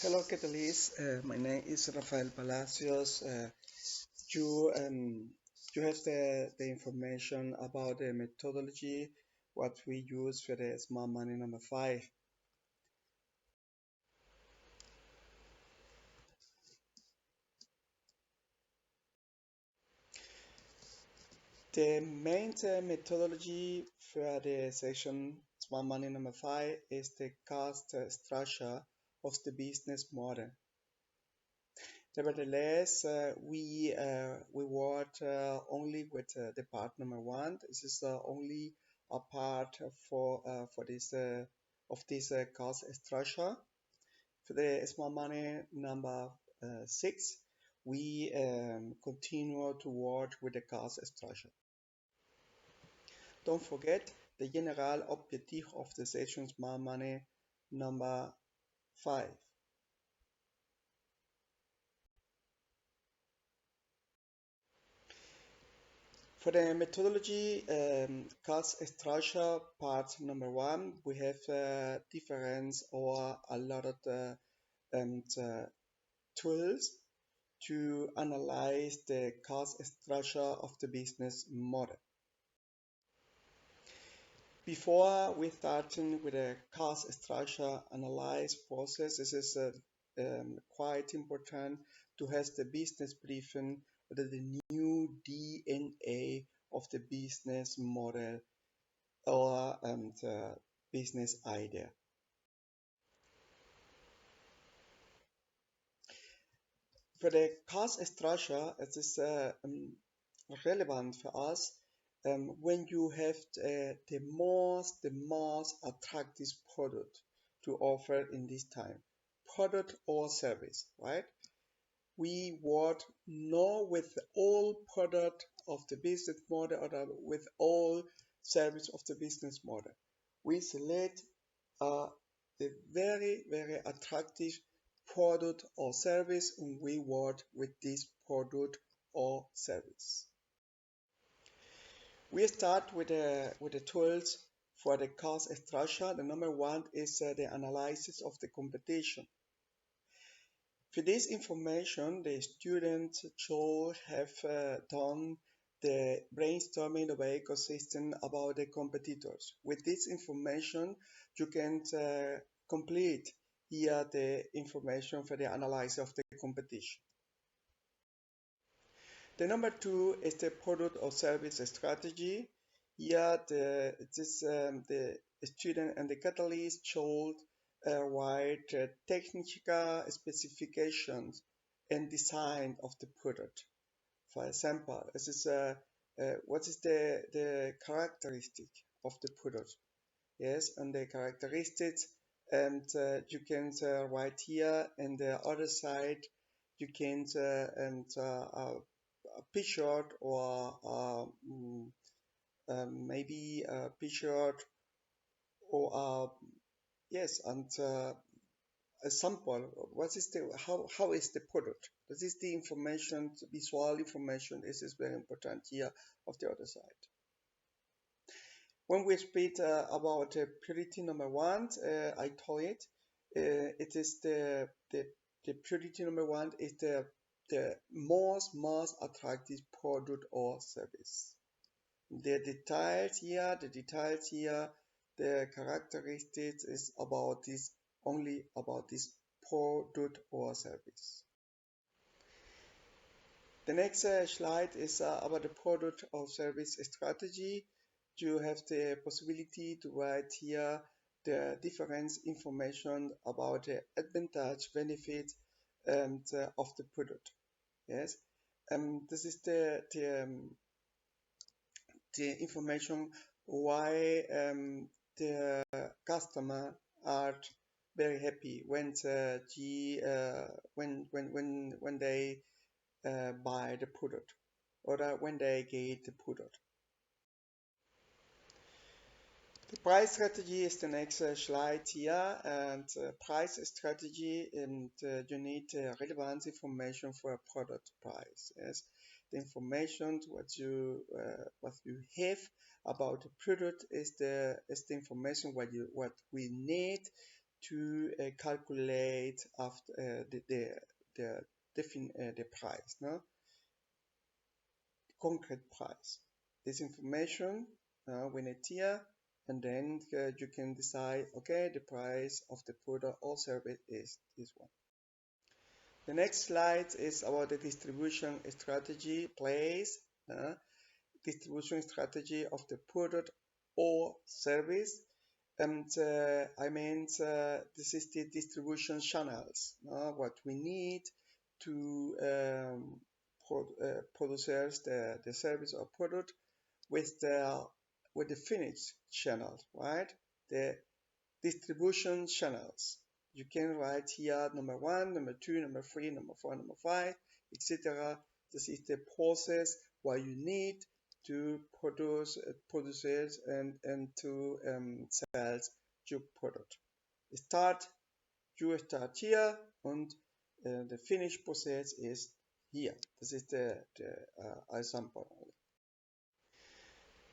Hello, Catalyst. My name is Rafael Palacios. You have the information about the methodology, what we use for the smart money number five. The main methodology for the section smart money number five is the cost structure of the business model. Nevertheless, we work only with the part number one. This is only a part for this of this cost structure. For the small money number six, we continue to work with the cost structure. Don't forget the general objective of the section small money number five. For the methodology cost structure part number one, we have difference or a lot of the tools to analyze the cost structure of the business model. Before we starting with the cost structure analyze process, this is quite important to have the business briefing the new DNA of the business model or the business idea. For the cost structure, it is relevant for us when you have the most attractive product to offer in this time, product or service, right? We work not with all product of the business model or with all service of the business model. We select the very attractive product or service and we work with this product or service. We start with the tools for the cost structure. The number one is the analysis of the competition. For this information, the student should have done the brainstorming of the ecosystem about the competitors. With this information, you can complete here the information for the analysis of the competition. The number two is the product or service strategy. Here, the student and the catalyst should write technical specifications and design of the product. For example, this is what is the characteristic of the product? Yes, and the characteristics, and you can write here, and the other side you can a picture or maybe a picture or yes, and a sample. What is the how is the product? This is the information, visual information. This is very important here of the other side. When we speak about priority number one, I told it is the priority number one is the most attractive product or service. The details here, the characteristics is about this, only about this product or service. The next slide is about the product or service strategy. You have the possibility to write here the different information about the advantage, benefit, and of the product. Yes, this is the information why the customer are very happy when when they buy the product or when they get the product. The price strategy is the next slide here, and price strategy, and you need relevant information for a product price. Yes, the information what you have about the product is the information what we need to calculate after the price, no? Concrete price. This information we need here, and then you can decide, okay, the price of the product or service is this one. The next slide is about the distribution strategy place, distribution strategy of the product or service. And I mean, this is the distribution channels, what we need to produce the service or product with the finished channel, right? The distribution channels. You can write here number 1, number 2, number 3, number 4, number 5, etc. This is the process what you need to produce and to sell your product. You start here, and the finished process is here. This is the example.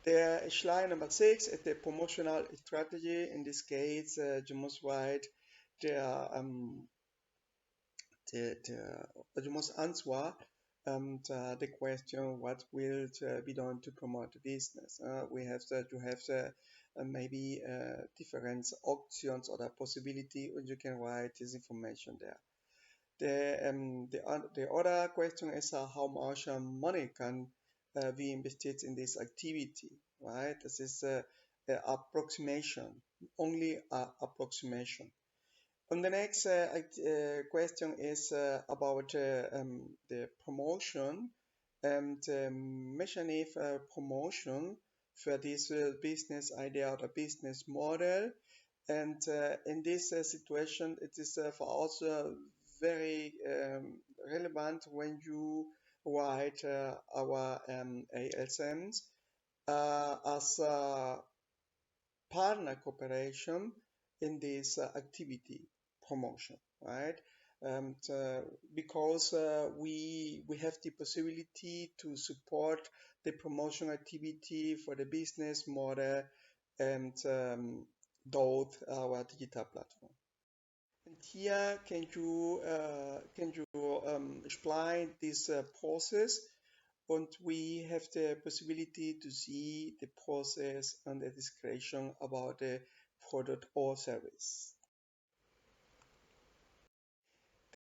The slide number 6 is the promotional strategy. In this case, you must write you must answer the question what will be done to promote the business. We have maybe different options or the possibility, and you can write this information there. The other question is how much money can be invested in this activity, right? This is approximation, only approximation. And the next question is about the promotion and mentioning promotion for this business idea or the business model. And in this situation, it is for us very relevant when you write our ASMs as a partner cooperation in this activity promotion, right? And because we have the possibility to support the promotion activity for the business model and both our digital platform. And here, can you explain this process? And we have the possibility to see the process and the description about the product or service.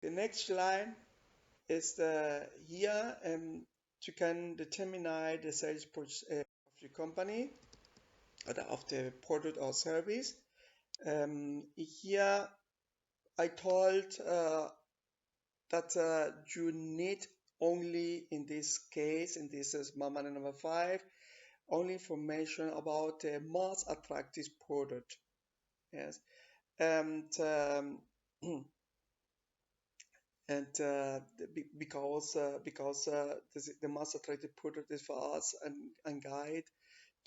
The next line is here, and you can determine the sales process of your company or of the product or service. Here I told that you need only in this case, in this is Mama number 5, only information about the most attractive product. Yes, and because the most attractive product is for us and guide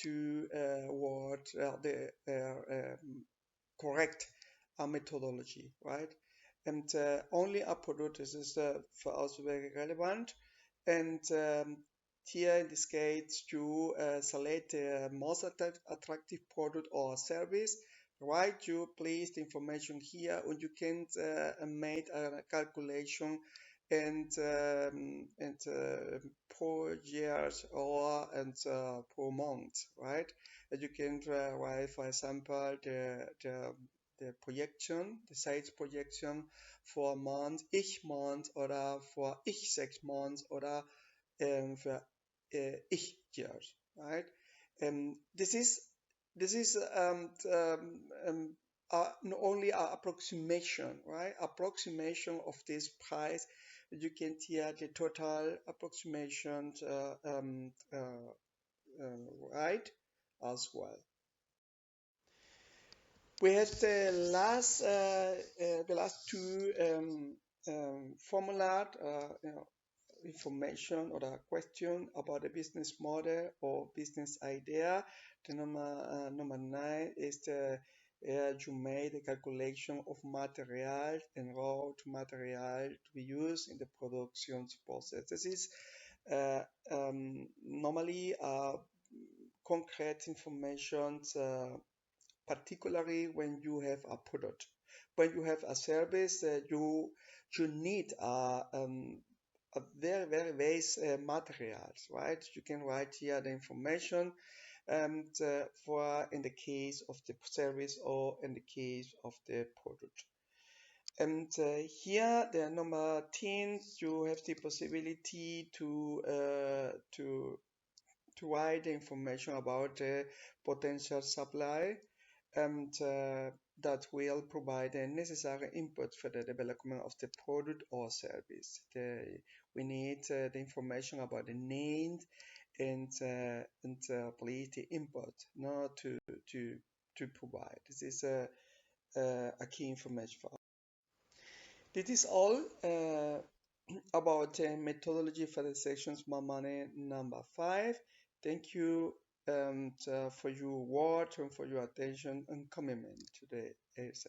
to what the correct methodology, right? And only a product is for us very relevant. And here in this case, you select the most attractive product or service. Write you place the information here, and you can make a calculation and per years or per month, right? And you can write, for example, the projection, the sales projection for each month, oder for each 6 months, oder for each years, right? This is only an approximation, right? Approximation of this price. You can hear the total approximation, right, as well. We have the last two formula, information or a question about the business model or business idea. The number 9 is you made the calculation of material and raw material to be used in the production process. This is normally concrete information particularly when you have a product. When you have a service, you need a very base materials, right? You can write here the information and for in the case of the service or in the case of the product. And here, the number 10, you have the possibility to write the information about the potential supply, and that will provide the necessary input for the development of the product or service. We need the information about the name and please the input, not to provide. This is a key information for us. This is all about methodology for the section Smart Money number 5. Thank you for your work and for your attention and commitment to the ASA.